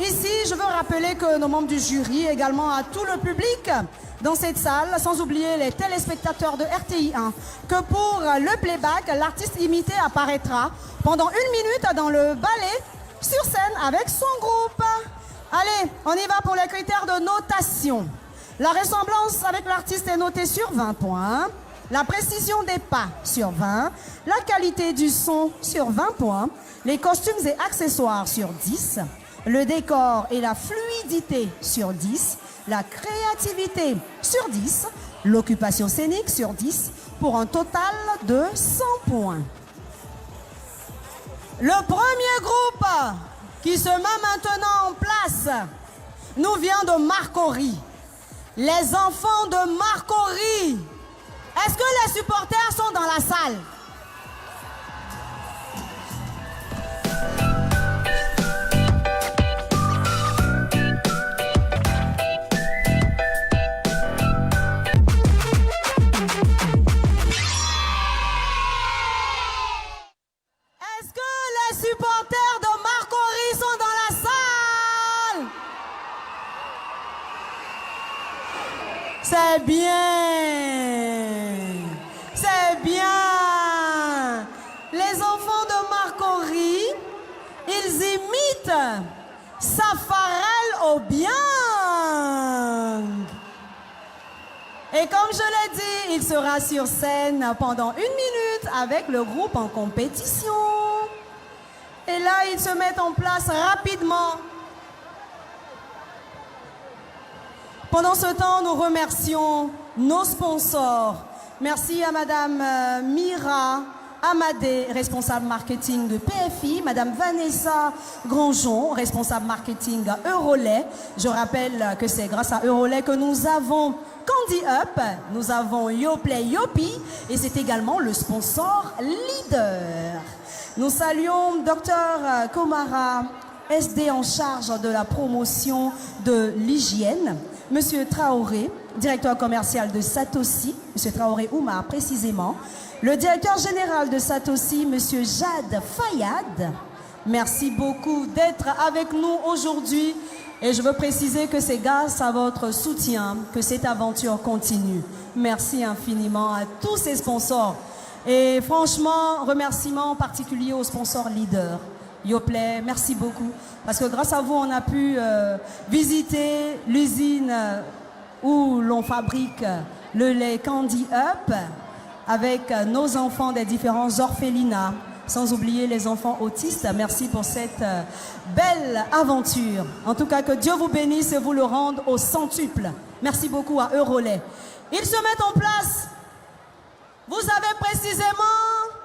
Ici, je veux rappeler que nos membres du jury, également à tout le public dans cette salle, sans oublier les téléspectateurs de RTI1, que pour le playback, l'artiste imité apparaîtra pendant 1 minute dans le ballet sur scène avec son groupe. Allez, on y va pour les critères de notation. La ressemblance avec l'artiste est notée sur 20 points. La précision des pas sur 20. La qualité du son sur 20 points. Les costumes et accessoires sur 10. Le décor et la fluidité sur 10. La créativité sur 10. L'occupation scénique sur 10. Pour un total de 100 points. Le premier groupe qui se met maintenant en place nous vient de Marcory. Les enfants de Marcory. Est-ce que les supporters sont dans la salle? Est-ce que les supporters de Marcory sont dans la salle? C'est bien. C'est bien. Les enfants de Marcory, ils imitent Safarel Obiang. Et comme je l'ai dit, il sera sur scène pendant 1 minute avec le groupe en compétition. Et là, ils se mettent en place rapidement. Pendant ce temps, nous remercions nos sponsors. Merci à Madame Mira Amadé, responsable marketing de PFI, Madame Vanessa Grandjean, responsable marketing à Eurolait. Je rappelle que c'est grâce à Eurolait que nous avons Candy Up, nous avons Yoplay Yopi et c'est également le sponsor leader. Nous saluons Dr Komara, SD en charge de la promotion de l'hygiène. Monsieur Traoré, directeur commercial de Satoshi, Monsieur Traoré Oumar précisément. Le directeur général de Satoshi, Monsieur Jade Fayad. Merci beaucoup d'être avec nous aujourd'hui. Et je veux préciser que c'est grâce à votre soutien que cette aventure continue. Merci infiniment à tous ces sponsors. Et franchement, remerciements particuliers aux sponsors leaders. Yoplait, merci beaucoup. Parce que grâce à vous, on a pu visiter l'usine où l'on fabrique le lait Candy Up avec nos enfants des différents orphelinats, sans oublier les enfants autistes. Merci pour cette belle aventure. En tout cas, que Dieu vous bénisse et vous le rende au centuple. Merci beaucoup à Eurolait. Ils se mettent en place. Vous avez précisément...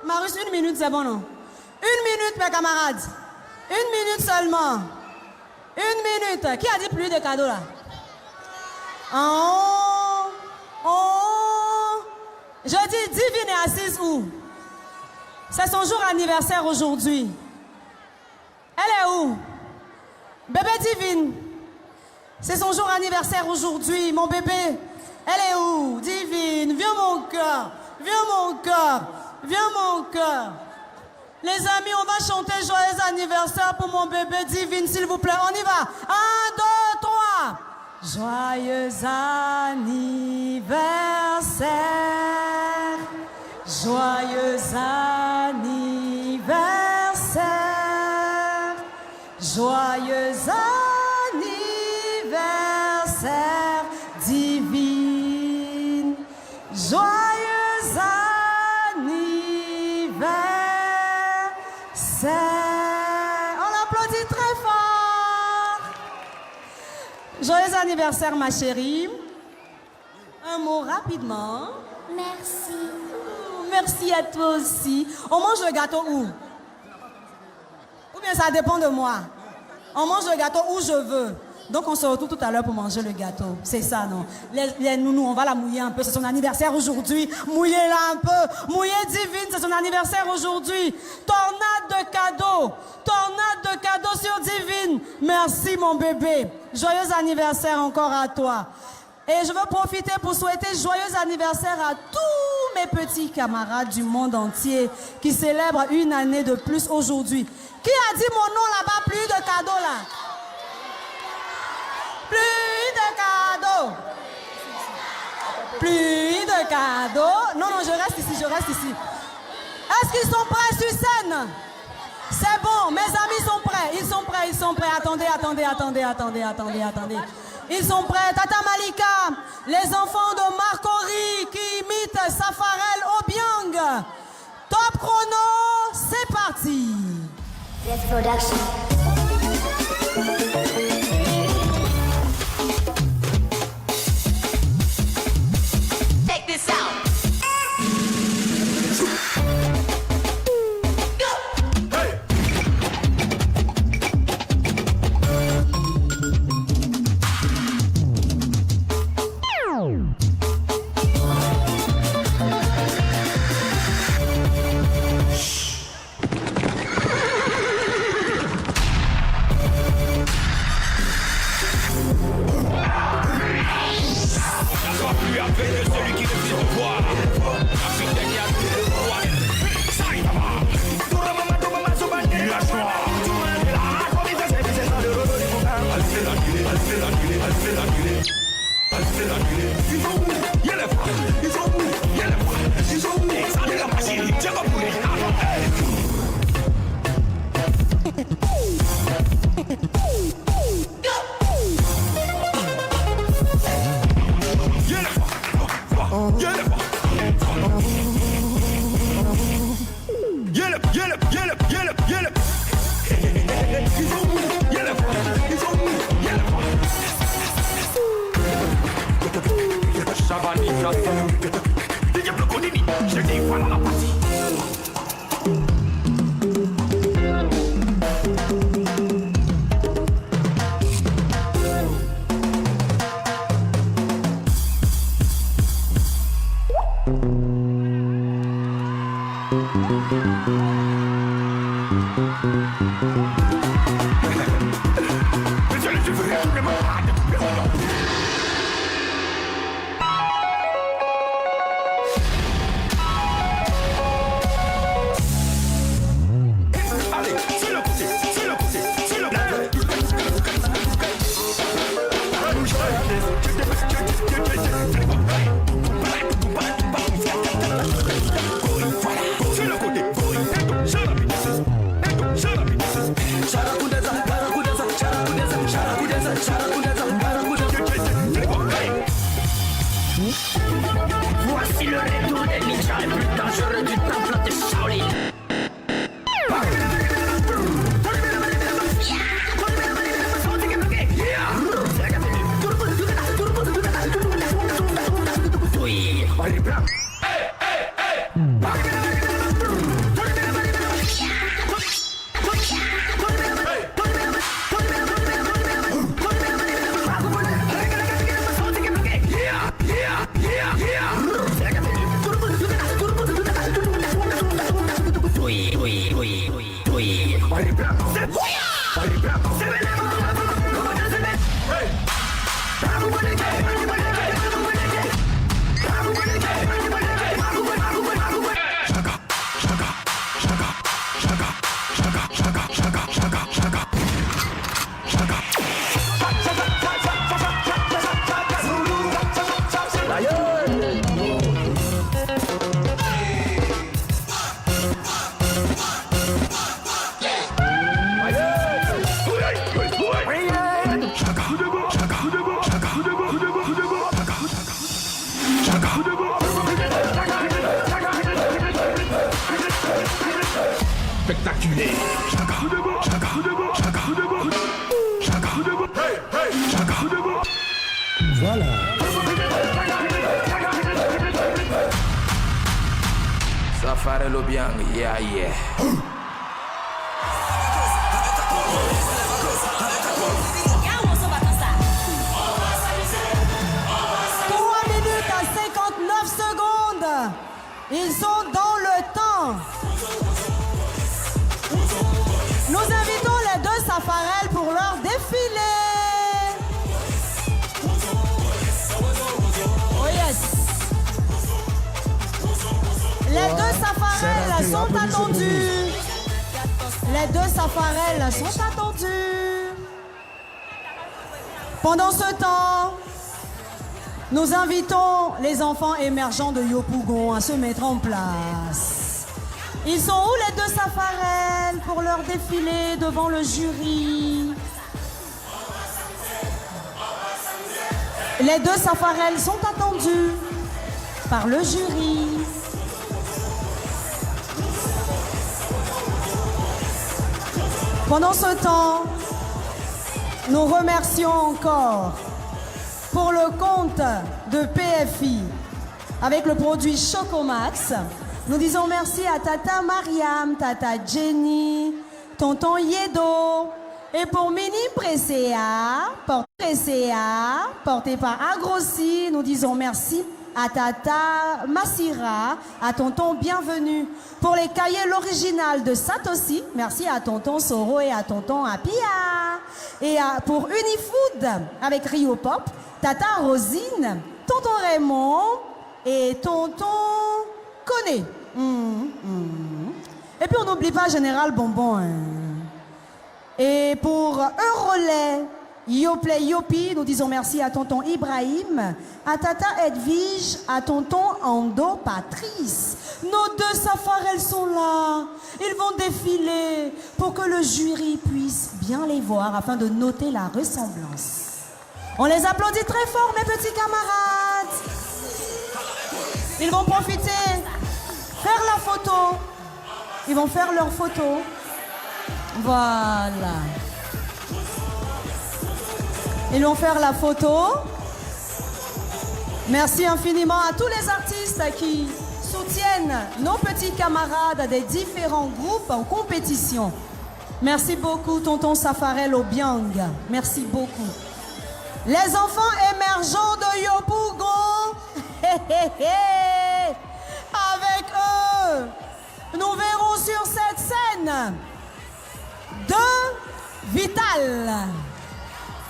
Marius, 1 minute, c'est bon, non? 1 minute, mes camarades. 1 minute seulement. 1 minute. Qui a dit plus de cadeaux, là? Oh! Oh! Je dis, Divine est assise où? C'est son jour anniversaire aujourd'hui. Elle est où? Bébé Divine. C'est son jour anniversaire aujourd'hui, mon bébé. Elle est où? Divine, viens mon cœur. Viens mon cœur. Viens mon cœur. Les amis, on va chanter joyeux anniversaire pour mon bébé Divine, s'il vous plaît. On y va. 1, 2, 3. Joyeux anniversaire. Joyeux anniversaire. Joyeux anniversaire, Divine. Joyeux anniversaire. On l'applaudit très fort. Joyeux anniversaire, ma chérie. Un mot rapidement. Merci. Merci à toi aussi. On mange le gâteau où? Ou bien ça dépend de moi. On mange le gâteau où je veux. Donc on se retrouve tout à l'heure pour manger le gâteau. C'est ça, non? Les nounous, on va la mouiller un peu. C'est son anniversaire aujourd'hui. Mouillez-la un peu. Mouillez Divine, c'est son anniversaire aujourd'hui. Tornade de cadeaux. Tornade de cadeaux sur Divine. Merci mon bébé. Joyeux anniversaire encore à toi. Et je veux profiter pour souhaiter joyeux anniversaire à tous mes petits camarades du monde entier qui célèbrent 1 année de plus aujourd'hui. Qui a dit mon nom là-bas, plus de cadeaux là? ce cadeau. Non, non, je reste ici, je reste ici. Est-ce qu'ils sont prêts sur scène? C'est bon, mes amis sont prêts. Ils sont prêts, ils sont prêts. Attendez, attendez, attendez, attendez, attendez, attendez. Ils sont prêts. Tata Malika, les enfants de Marcory qui imitent Safarel Obiang. Top chrono, c'est parti. Yes, production. Take this out. Voici le retour des ninjas les plus dangereux du temple de Shaolin. Spectaculaire. Voilà. Safarel Obiang, yeah, yeah. 3 minutes à 59 secondes. Ils sont dans le temps. Nous invitons les deux Safarel pour leur défilé. Oh yes. Les deux Safarel sont attendus. Les deux Safarel sont attendus. Pendant ce temps, Nous invitons les enfants émergents de Yopougon à se mettre en place. Ils sont où les deux Safarel pour leur défilé devant le jury? Les deux Safarel sont attendus par le jury. Pendant ce temps, nous remercions encore pour le compte de PFI avec le produit Chocomax. Nous disons merci à Tata Mariam, Tata Jenny, Tonton Yedo et pour Mini Presea, porté par Agrossi, nous disons merci à Tata Massira, à Tonton Bienvenue. Pour les cahiers l'original de Satoshi, merci à Tonton Soro et à Tonton Apia. Et pour Unifood avec Rio Pop, Tata Rosine, Tonton Raymond et Tonton Koné. Et puis on n'oublie pas Général Bonbon. Hein. Et pour un relais Yoplay Yopi, nous disons merci à Tonton Ibrahim, à Tata Edwige, à Tonton Ando Patrice. Nos deux Safarel sont là. Ils vont défiler pour que le jury puisse bien les voir afin de noter la ressemblance. On les applaudit très fort, mes petits camarades. Ils vont profiter, faire la photo. Ils vont faire leur photo. Voilà. Ils vont faire la photo. Merci infiniment à tous les artistes qui soutiennent nos petits camarades des différents groupes en compétition. Merci beaucoup, Tonton Safarel Obiang. Merci beaucoup. Les enfants émergents de Yopougon, avec eux, nous verrons sur cette scène deux Vitales.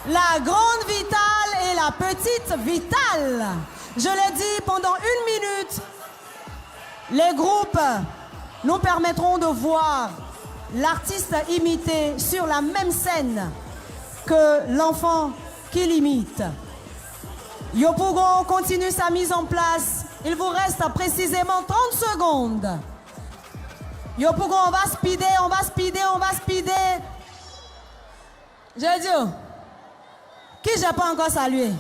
La grande Vitale et la petite Vitale. Je l'ai dit, pendant 1 minute, les groupes nous permettront de voir l'artiste imité sur la même scène que l'enfant qui l'imite. Yopougon continue sa mise en place. Il vous reste précisément 30 secondes. Yopougon, on va speeder, on va speeder, on va speeder. Je dis, qui j'ai pas encore salué?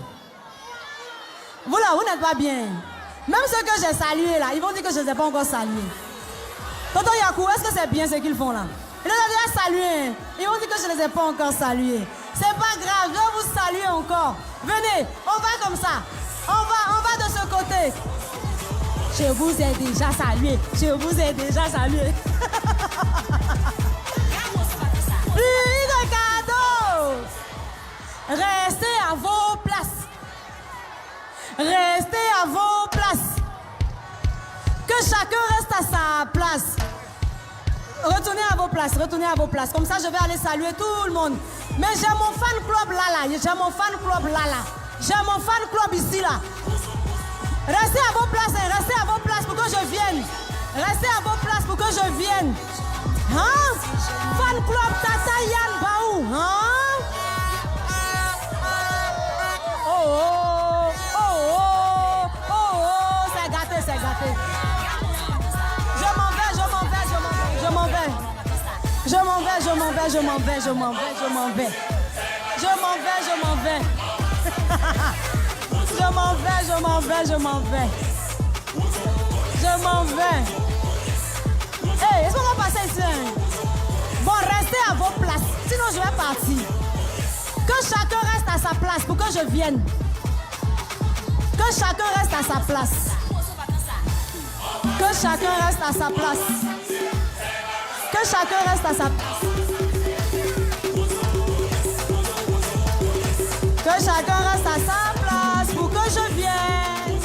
Vous là, vous n'êtes pas bien. Même ceux que j'ai salués là, ils vont dire que je ne les ai pas encore salués. Tonton Yakou, est-ce que c'est bien ce qu'ils font là? Ils les ont déjà salués. Ils vont dire que je ne les ai pas encore salués. C'est pas grave, je vais vous saluer encore. Venez, on va comme ça. On va de ce côté. Je vous ai déjà salué. Je vous ai déjà salué. Plus de cadeaux. Restez à vos places. Restez à vos places. Que chacun reste à sa place. Retournez à vos places, retournez à vos places. Comme ça, je vais aller saluer tout le monde. Mais j'ai mon fan club là. J'ai mon fan club là. J'ai mon fan club ici là. Restez à vos places, hein. Restez à vos places pour que je vienne. Restez à vos places pour que je vienne. Hein? Fan club Tata Yann Baou. Hein? Oh oh, oh oh, oh oh, c'est gâté, c'est gâté. Je m'en vais, je m'en vais, je m'en vais. Je m'en vais, je m'en vais, je m'en vais, je m'en vais, je m'en vais. Je m'en vais, je m'en vais. Je m'en vais, je m'en vais, je m'en vais. Je m'en vais. Hey, est-ce qu'on va passer ici? Hein? Bon, restez à vos places, sinon je vais partir. Que chacun reste à sa place pour que je vienne. Que chacun reste à sa place. Que chacun reste à sa place. Que chacun reste à sa place. Que chacun reste à sa place pour que je vienne.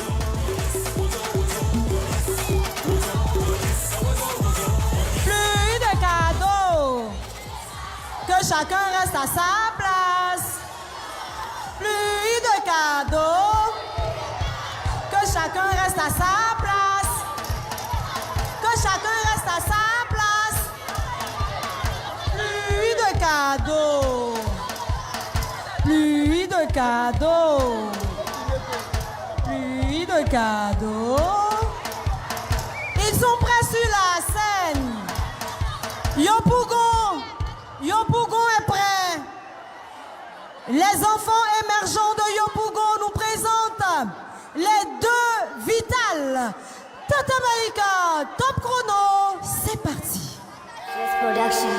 Plus de cadeaux. Que chacun reste à sa place. Plus de cadeaux. Que chacun reste à sa place. Que chacun reste à sa place. Plus de cadeaux. Plus de cadeaux. plus de cadeaux. Ils sont prêts sur la scène. Yopougon est prêt. Les enfants émergents de Yopougon nous présentent les deux Vital. Tata Maïka, top chrono, c'est parti. Yes Production.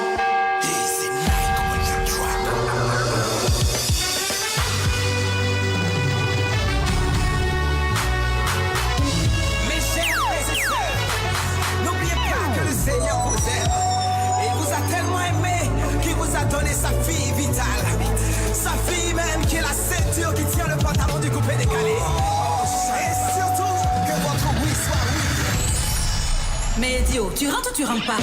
Mes chers frères et sœurs, n'oubliez pas que le Seigneur vous aime. Et il vous a tellement aimé qu'il vous a donné sa fille vitale. Sa fille même qui est la ceinture qui tient le pantalon du coupé décalé. Et surtout que votre oui soit oui. Mais Dio, tu rentres ou tu rentres pas?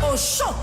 Au chaud.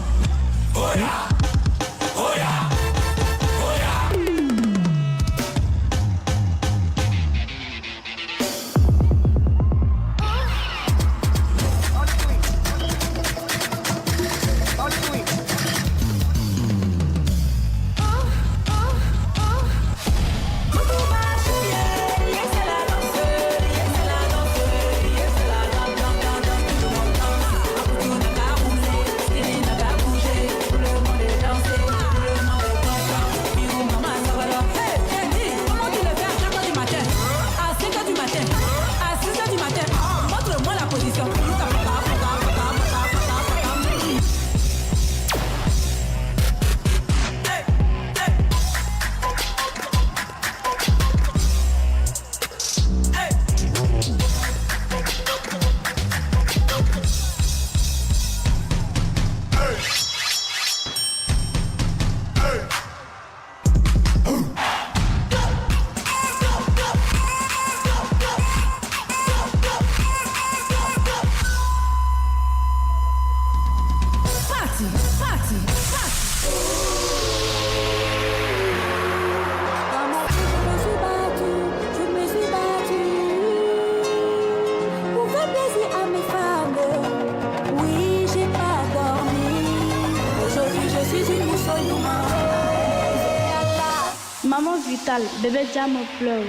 Maman Vital, bébé Jam pleure.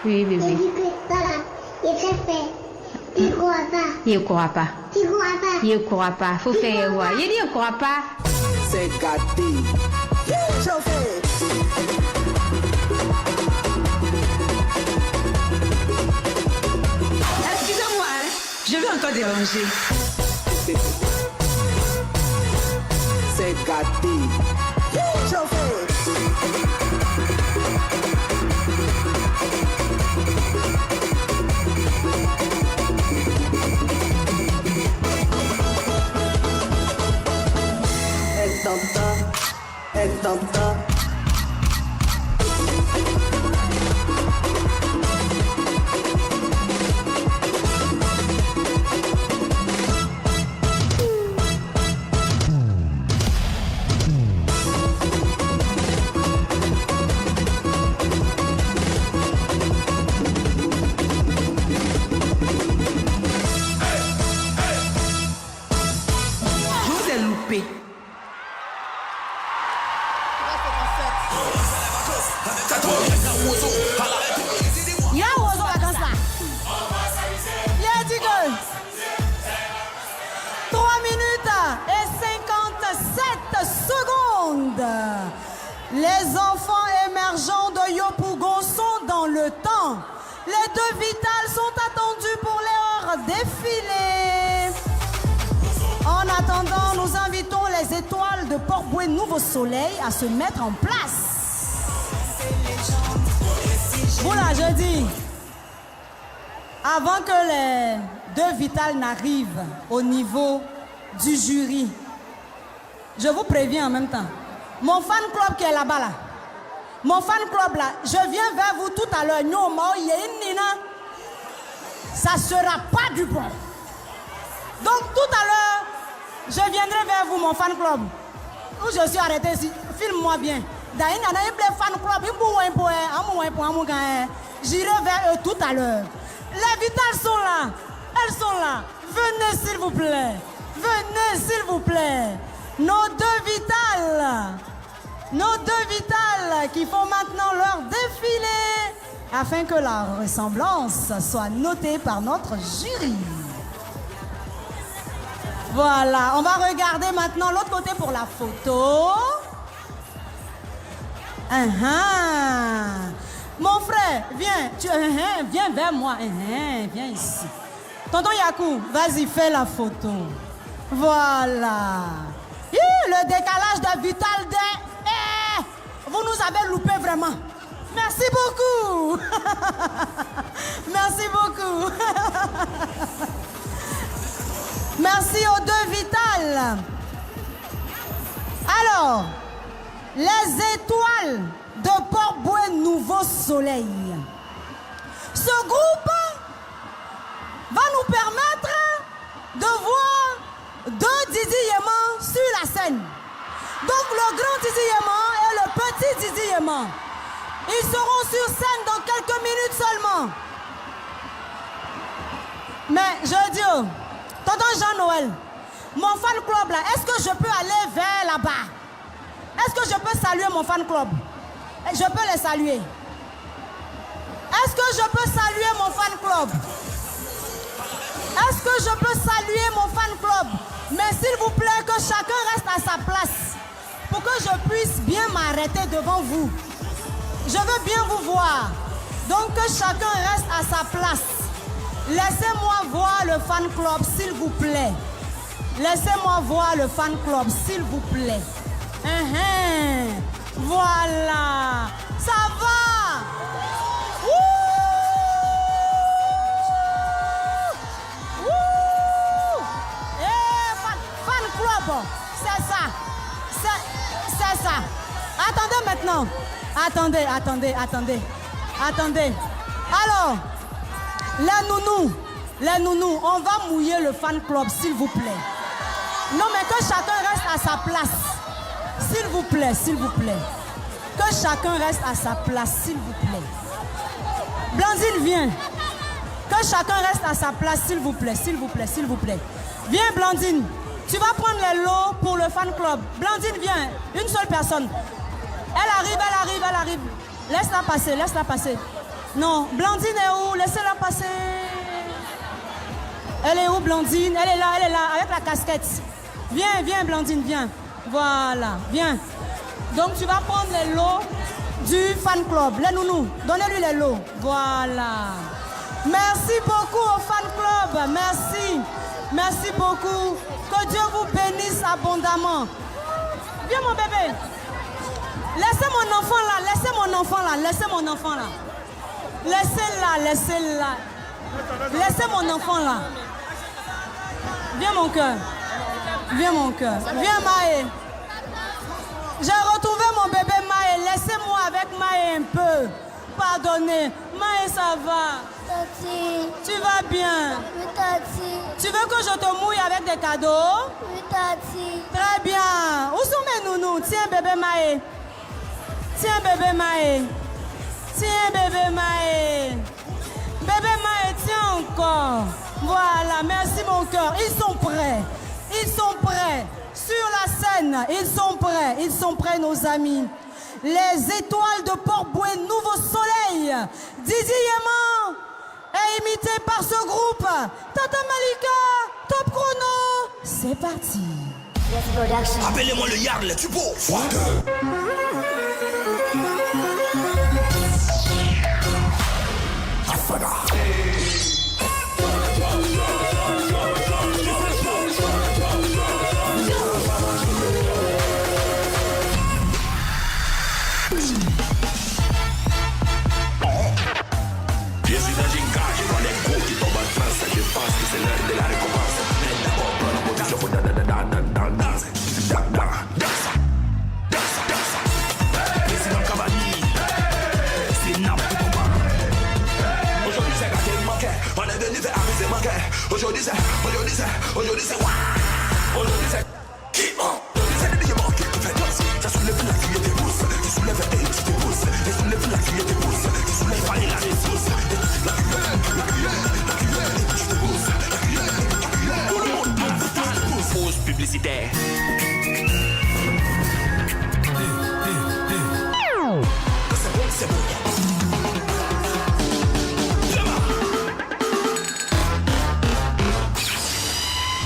Oui, bébé. Voilà, il s'est fait. Il croit pas. Il croit pas. Il croit pas. Il croit pas. Faut faire voir. Il dit il croit pas. C'est gâté. Chauffez. Excusez-moi, hein, je vais encore déranger. C'est gâté. Chauffez. Elle t'entend. Je vous ai loupé. Y'a Ozo vacances là. Y'a Diggle. 3 minutes et 57 secondes. Les enfants émergents de Yopougon sont dans le temps. Les deux Vitales sont attendus pour leur défilé. En attendant, nous invitons les étoiles de Port-Bouët Nouveau Soleil à se mettre en place. Voilà, je dis. Avant que les deux Vital n'arrivent au niveau du jury, je vous préviens en même temps. Mon fan club qui est là-bas, là. Mon fan club là, je viens vers vous tout à l'heure. Ça ne sera pas du bon. Donc tout à l'heure, je viendrai vers vous, mon fan club. Où je suis arrêté ici, filme-moi bien. J'irai vers eux tout à l'heure. Les Vitales sont là. Elles sont là. Venez s'il vous plaît. Venez s'il vous plaît. Nos deux Vitales. Nos deux Vitales qui font maintenant leur défilé afin que la ressemblance soit notée par notre jury. Voilà, on va regarder maintenant l'autre côté pour la photo. Mon frère, viens, viens vers moi. Viens ici. Tonton Yakou, vas-y, fais la photo. Voilà. Le décalage de Vital des... vous nous avez loupé vraiment. Merci beaucoup. Merci beaucoup. Merci aux deux Vitales. Alors, les étoiles de Port-Bouët Nouveau Soleil. Ce groupe va nous permettre de voir deux Didi Yéman sur la scène. Donc le grand Didi Yéman et le petit Didi Yéman. Ils seront sur scène dans quelques minutes seulement. Mais je dis, tonton Jean-Noël, mon fan club là, est-ce que je peux aller vers là-bas? Est-ce que je peux saluer mon fan club? Je peux les saluer. Est-ce que je peux saluer mon fan club? Est-ce que je peux saluer mon fan club? Mais s'il vous plaît, que chacun reste à sa place pour que je puisse bien m'arrêter devant vous. Je veux bien vous voir. Donc que chacun reste à sa place. Laissez-moi voir le fan club, s'il vous plaît. Laissez-moi voir le fan club, s'il vous plaît. Voilà. Ça va. Fan club, c'est ça. C'est ça. Attendez maintenant. Attendez. Alors, les nounous, on va mouiller le fan club, s'il vous plaît. Non, mais que chacun reste à sa place. S'il vous plaît. Que chacun reste à sa place, s'il vous plaît. Blandine, viens. Que chacun reste à sa place, s'il vous plaît. Viens, Blandine. Tu vas prendre les lots pour le fan club. Blandine, viens. Une seule personne. Elle arrive. Laisse-la passer. Non, Blandine est où? Laissez-la passer. Elle est où, Blandine? Elle est là, avec la casquette. Viens, Blandine, viens. Voilà, viens. Donc, tu vas prendre les lots du fan club. Les nounous, donnez-lui les lots. Voilà. Merci beaucoup au fan club. Merci beaucoup. Que Dieu vous bénisse abondamment. Viens, mon bébé. Laissez mon enfant là. Laissez-la. Laissez mon enfant là. Viens, mon cœur. Viens, Maë. J'ai retrouvé mon bébé Maë. Laissez-moi avec Maë un peu. Pardonnez. Maë, ça va? Tati. Tu vas bien? Oui, Tati. Tu veux que je te mouille avec des cadeaux? Oui, Tati. Très bien. Où sont mes nounous? Tiens, bébé Maë. Bébé Maë, tiens encore. Voilà, merci mon cœur. Ils sont prêts. Sur la scène, ils sont prêts, nos amis. Les étoiles de Port-Bouët Nouveau Soleil. Didi Yéman est imité par ce groupe. Tata Malika, Top Chrono. C'est parti. Appelez-moi le Yard, tu beau. Esse da gingagem, olha é cook. Aujourd'hui c'est what? Aujourd'hui c'est keep on. C'est le diamant qui te fait danser. Ça soulève la cuillère des pousses. Tu soulèves et tu te pousses. Tu soulèves la cuillère des pousses. Tu soulèves pas les la ressource. La cuillère, tu te pousses. La cuillère. Tout le monde à la pousse. Pause publicitaire. C'est bon.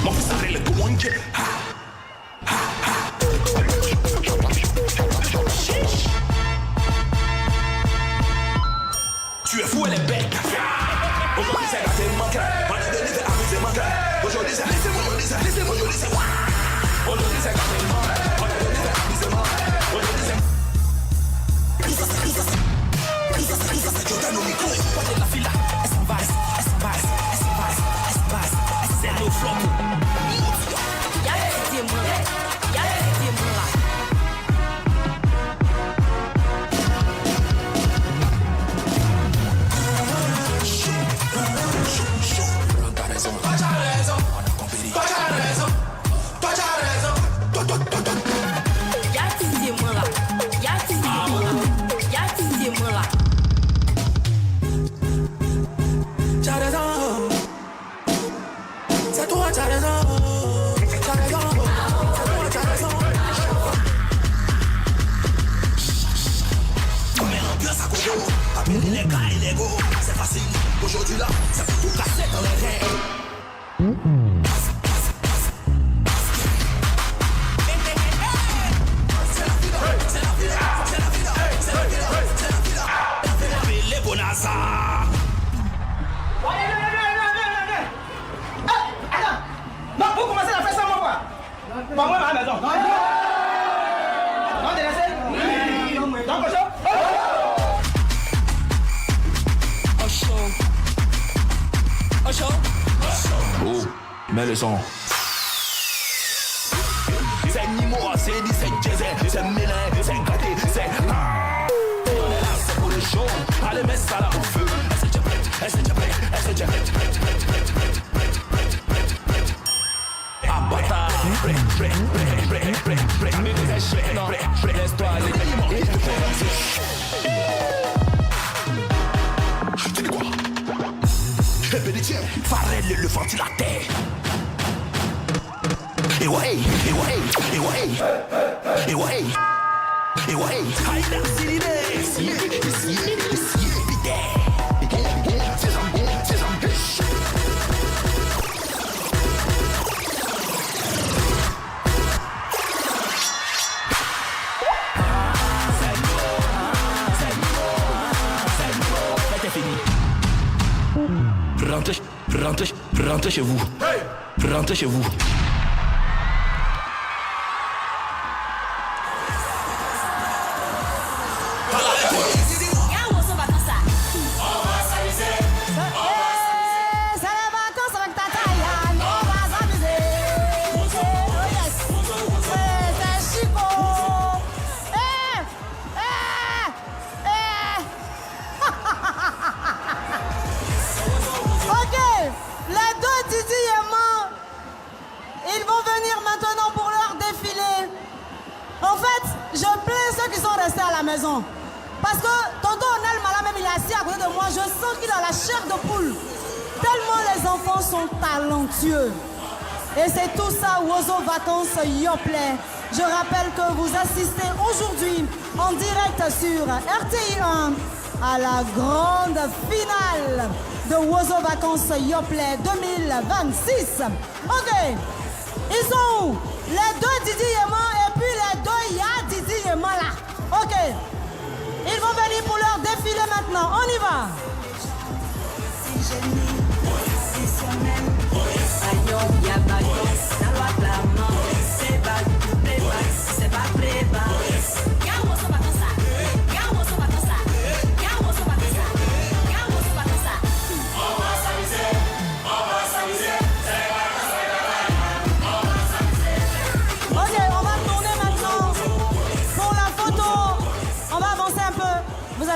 Mon fils arrête le coinque. Tu es fou, elle est bête. Aujourd'hui c'est raté manqué. On a donné des amusés manqués. Aujourd'hui c'est laissez-moi, aujourd'hui c'est what? Aujourd'hui c'est raté manqué. On a donné des amusés manqués. Aujourd'hui c'est Jordan au micro. Pas de la fila. Elle s'en va. C'est le flop. C'est facile, aujourd'hui là, ça peut tout casser dans les rêves. C'est la vida. Les bonazas. Non, vous commencez à faire ça, moi, quoi? Pas moi, à la maison. Non, t'es laissé? Oui. Non, cochon? Oh, mets le son. C'est Nimo, c'est dit, c'est jazz, c'est mélin, c'est gâté, c'est. On est là, c'est pour le show. Allez, mets ça là au feu. Elle s'est déjà prête. Abata. Laisse-toi aller. Tu dis quoi? Farrell le ventilateur. Et ouais. Haïda, c'est l'idée. Rentrez chez vous. Rentrez chez vous. Parce que tonton Onel Mala, même il est assis à côté de moi, je sens qu'il a la chair de poule. Tellement les enfants sont talentueux. Et c'est tout ça, Wozo Vacances Yoplait. Je rappelle que vous assistez aujourd'hui en direct sur RTI 1 à la grande finale de Wozo Vacances Yoplait 2026. Ok, ils sont où? Les deux Didi Yéman et puis les deux Ya Didi Yéman là. Ok, ils vont venir pour leur défilé maintenant. On y va.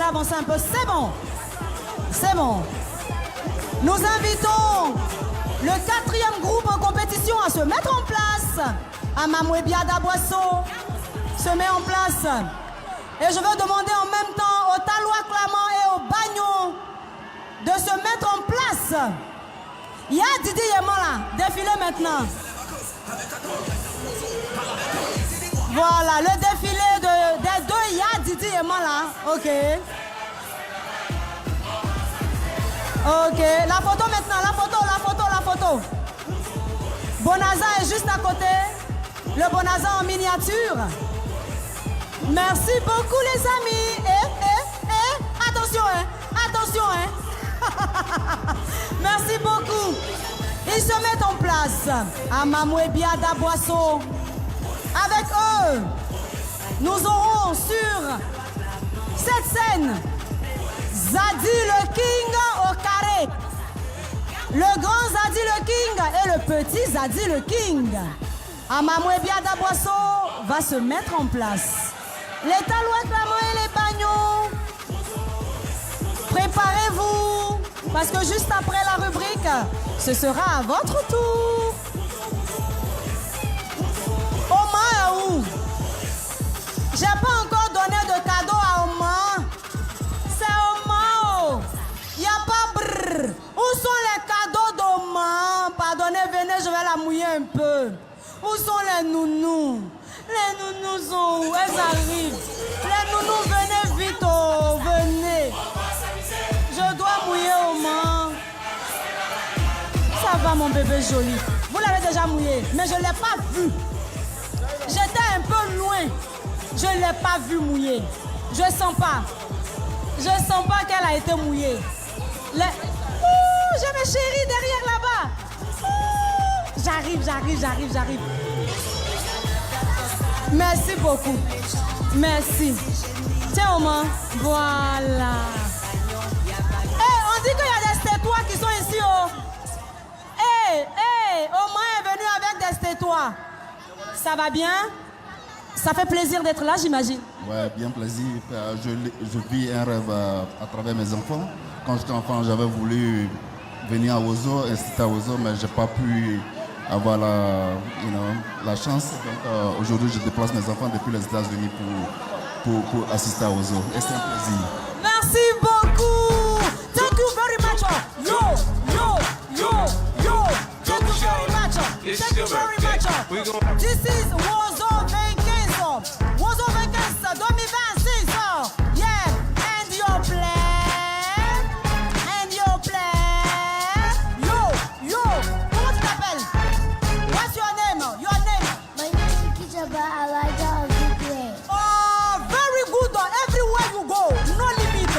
Avancer un peu, c'est bon. Nous invitons le 4e groupe en compétition à se mettre en place. Amamoué Biada Boisseau se met en place. Et je veux demander en même temps aux Talois Clamant et aux Bagno de se mettre en place. Il y a Didi Yéman là, défilez maintenant. Voilà, le défilé des deux, il y a Didi Yéman là. Ok. Ok, la photo maintenant, la photo. Bonaza est juste à côté. Le Bonaza en miniature. Merci beaucoup les amis. Attention, attention. Merci beaucoup. Ils se mettent en place. Amamoué Biada Boisseau. Avec eux, nous aurons sur cette scène Zadi le King au carré. Le grand Zadi le King et le petit Zadi le King. Amamoué Biada Boisseau va se mettre en place. Les Talois Clamant et les Bagnos, préparez-vous, parce que juste après la rubrique, ce sera à votre tour. Oma est où? J'ai pas encore donné de cadeau à Oma. C'est Oma. Il n'y a pas brrr. Où sont les cadeaux d'Oma? Pardonnez, venez, je vais la mouiller un peu. Où sont les nounous? Les nounous sont où? Elles arrivent. Les nounous, venez vite, oh, venez. Je dois mouiller Oma. Ça va mon bébé joli. Vous l'avez déjà mouillé, mais je ne l'ai pas vu. J'étais un peu loin. Je ne l'ai pas vu mouiller. Je ne sens pas. Je ne sens pas qu'elle a été mouillée. Ouh, j'ai mes chéris derrière là-bas. J'arrive. Merci beaucoup. Merci. Tiens, Oma. Voilà. On dit qu'il y a des stétois qui sont ici. Oh. Oma est venu avec des stétois. Ça va bien? Ça fait plaisir d'être là, j'imagine. Ouais, bien plaisir. Je vis un rêve à travers mes enfants. Quand j'étais enfant, j'avais voulu venir à Ozo, inciter à Ozo, mais je n'ai pas pu avoir la chance. Donc aujourd'hui, je déplace mes enfants depuis les États-Unis pour assister à Ozo. Et c'est un plaisir. Merci beaucoup. Thank you very much. Yo. Thank you very much. This is Ozo Vacances. Ozo Vacances 2026. Yeah. And your plan. Yo. Comment tu t'appelles? What's your name? My name is Kijaba Alaja of the Grey. Oh, very good. Everywhere you go, no limit.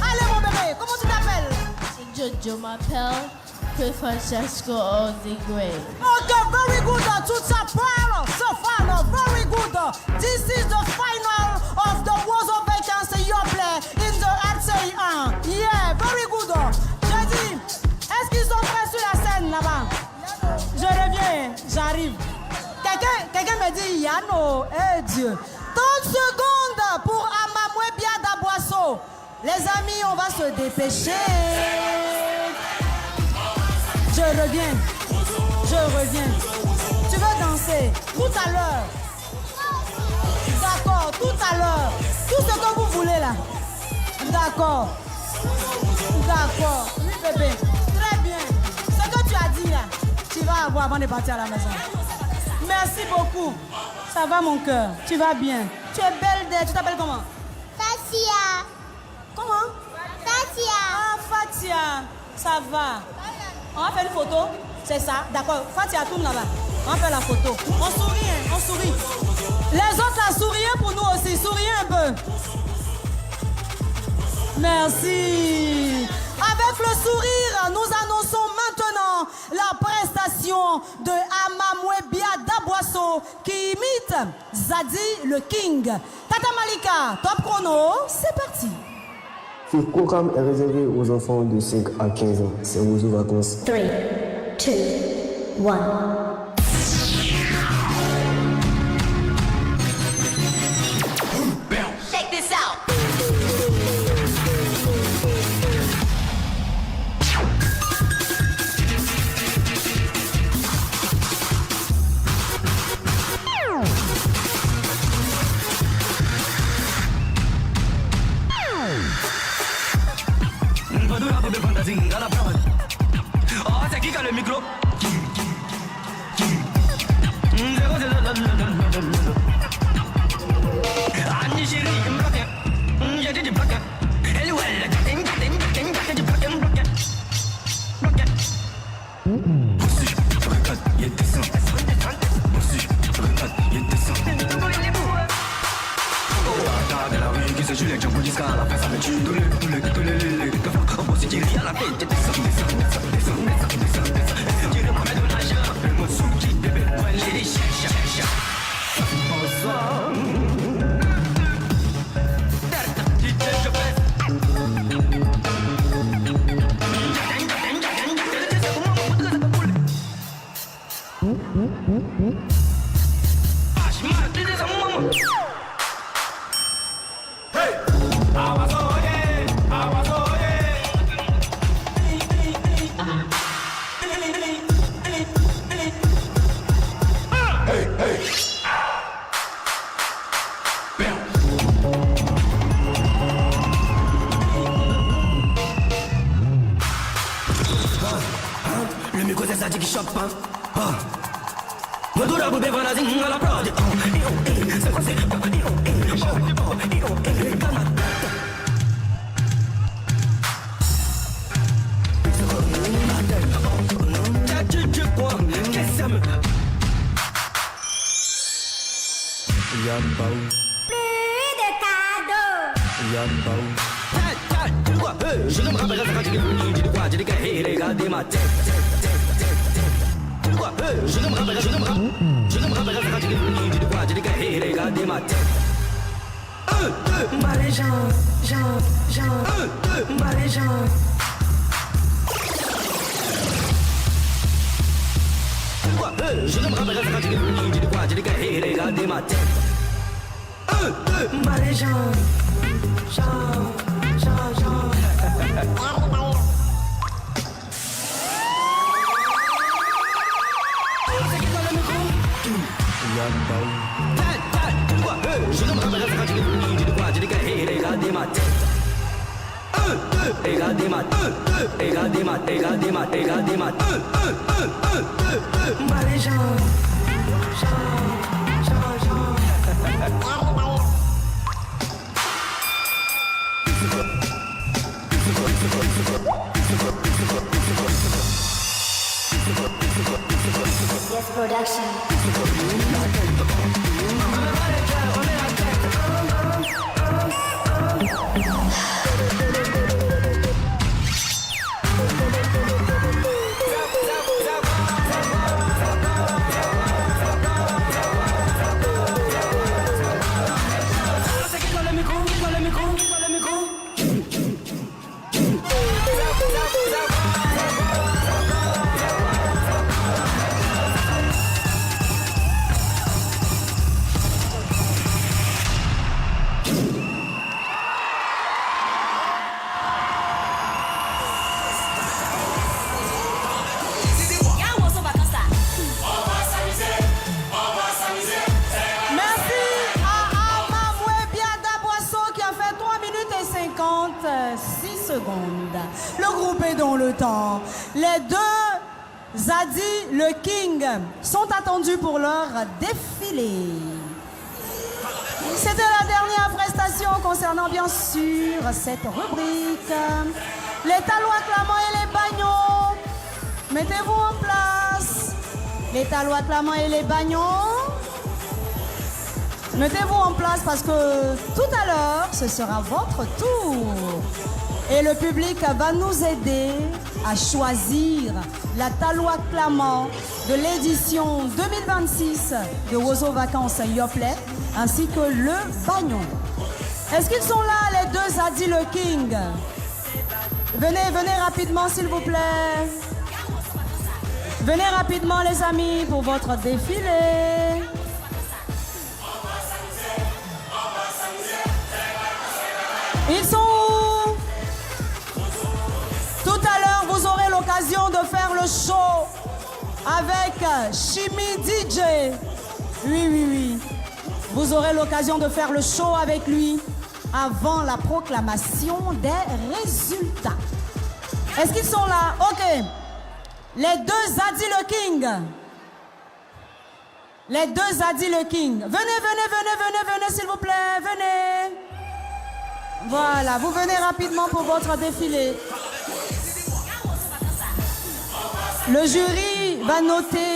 Allez mon bébé, comment tu t'appelles? Jojo m'appelle Francesco of the Grey. Okay, very good. So far, very good. This is the final of the Ozo Vacances you play in the RCI1. Yeah, very good. J'ai dit, est-ce qu'ils sont prêts sur la scène là-bas? Je reviens, j'arrive. Quelqu'un me dit Yano, Dieu. 30 secondes pour Amamoué Biada Boisseau. Les amis, on va se dépêcher. Je reviens. Tu veux danser? Tout à l'heure. D'accord, tout à l'heure. Tout ce que vous voulez là. D'accord. Oui, bébé. Très bien. Ce que tu as dit là, tu vas avoir avant de partir à la maison. Merci beaucoup. Ça va mon cœur? Tu vas bien? Tu es belle. Tu t'appelles comment? Fatia. Comment? Fatia. Ah, Fatia. Ça va. On va faire une photo? C'est ça? D'accord. Fatia, tourne là-bas. On va faire la photo. On sourit. Les autres là, souriez pour nous aussi. Souriez un peu. Merci. Avec le sourire, nous annonçons maintenant la prestation de Amamoué Biada Boisseau qui imite Zadi le King. Tata Malika, top chrono, c'est parti. Ce programme est réservé aux enfants de 5 à 15 ans. C'est Ozo Vacances. 3, 2, 1. Check this out. zinga la prod. Oh, c'est qui a le micro? Annie chérie, me bloque. J'ai dit bloque. Elle ou elle, bloque. Aussi, je regarde, il descend. Aussi, je regarde, il descend. De la rue qui se joue les jambes jusqu'à la fin, ça me tue. Tous les on se dit rien à la tête. Descend. Dieu me promets de l'argent. Mon souki, bébé, moi j'ai des cherches. Bonsoir. Le micro c'est ça qui chope. Mon doula boubé voilà zinga la prod. C'est quoi c'est? Plus de cadeaux. Je ne me rappelle pas de quoi, j'ai des gars, regardez ma tête. Je ne me rappelle pas de quoi, j'ai des gars, regardez ma tête. Ma légende, ma légende. Je ne me rappelle pas de quoi, j'ai des gars, regardez ma tête. Ma légende, je ne me rappelle pas de quoi, j'ai des gars, regardez ma tête. Regardez ma ma légende. Yes, production. Le groupe est dans le temps. Les deux Zadi le King sont attendus pour leur défilé. C'était la dernière prestation concernant bien sûr cette rubrique. Les talons acclamants et les bagnons, mettez-vous en place. Les talons acclamants et les bagnons, mettez-vous en place parce que tout à l'heure, ce sera votre tour. Et le public va nous aider à choisir la talon acclamant de l'édition 2026 de Wozo Vacances Yoplait, ainsi que le bagnon. Est-ce qu'ils sont là, les deux Zadi le King? Venez rapidement, s'il vous plaît. Venez rapidement, les amis, pour votre défilé. Ils sont où? Tout à l'heure, vous aurez l'occasion de faire le show avec Chimi DJ. Oui. Vous aurez l'occasion de faire le show avec lui avant la proclamation des résultats. Est-ce qu'ils sont là? Ok. Les deux Zadie le King. Les deux Zadie le King. Venez, s'il vous plaît. Venez. Voilà, vous venez rapidement pour votre défilé. Le jury va noter